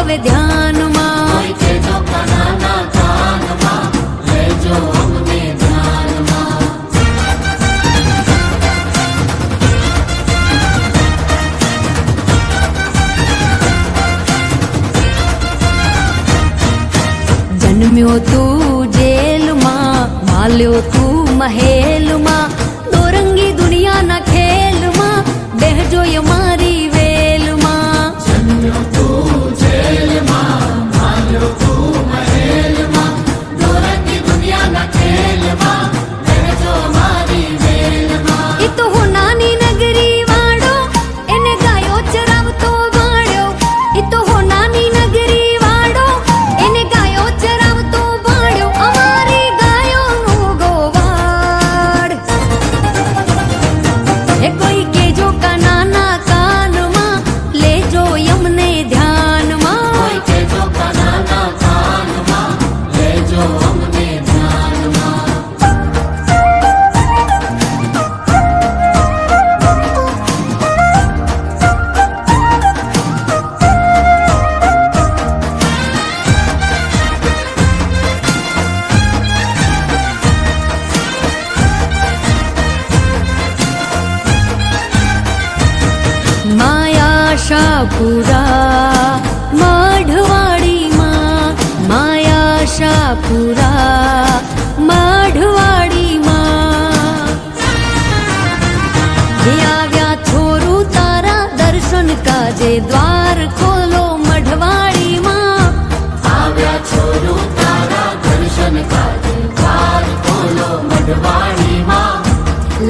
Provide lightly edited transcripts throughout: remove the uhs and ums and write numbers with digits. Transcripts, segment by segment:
હવે ધ્યાનમાં, કોઈ કેજો કાનાના કાનમાં, લેજો અમને ધ્યાનમાં. જન્મ્યો તું જેલમાં, માલ્યો તું મહેલમાં, દોરંગી દુનિયાના ખેલમાં, બેહજો મારી વેલમાં. જન્મ્યો તું જેલમાં, માલ્યો તું મહેલમાં, દોરંગી દુનિયાના ખેલમાં, બેહજો મારી વેલમાં. એ તો હું નાની નગરી વાળો, એને ગાયો ચરાવતો ભાળ્યો. એ તો હું નાની નગરી વાળો, એને ગાયો ચરાવતો ભાળ્યો. અમારી ગાયોનું ગોવાળ. એ કોઈ કેજો કાનાના કાનમાં, લેજો યમને ધ્યાનમાં. કોઈ કેજો કાનાના કાનમાં, લેજો અમને ધ્યાનમાં. માયાશાપુરા મઢવાડીમાં, માયાશાપુરા મઢવાડીમાં. હે આવ્યા છોરું તારા દર્શન કાજે, દ્વાર ખોલો મઢવાડીમાં. આવ્યા છોરું તારા દર્શન કાજે, દ્વાર ખોલો મઢવાડીમાં.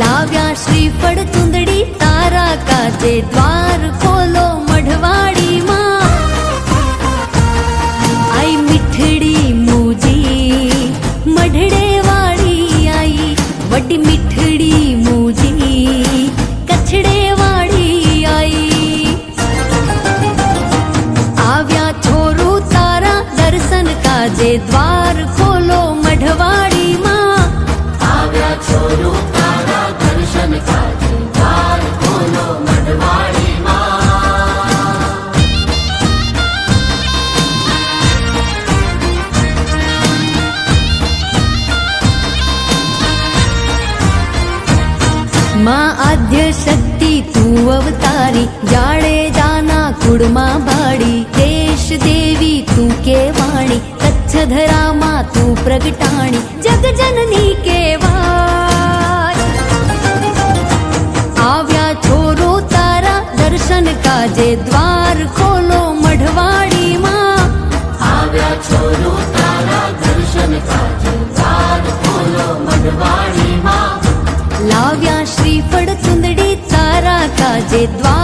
લાવ્યા શ્રીફળ ચુંદડી તારા કાજે, દ્વાર ખોલો મઢવાડીમાં. આઈ મીઠડી મૂજી મઢડે વાળી આઈ, વડી મીઠડી મૂજી કચ્છડે વાળી આઈ. આવ્યા છોરું તારા દર્શન કાજે, દ્વાર ખોલો મઢવાડીમાં. આવ્યા છોરું તારા દર્શન કાજે, દ્વાર ખોલો મઢવાડીમાં. માં આદ્ય શક્તિ તું અવતારી, જાડેજાના કુળમાં ભાડી. દેશ દેવી તું કેવાણી, કચ્છ ધરામાં તું પ્રગટાણી. જગજનની કેવાય. આવ્યા છોરો તારા દર્શન કાજે, દ્વાર ખોલો મઢવાડીમાં. આવ્યા છોરું તારા દર્શન કાજે, દ્વાર ખોલો મઢવાડીમાં. લાવ્યા શ્રીફળ ચુંદડી તારા કાજે, દ્વાર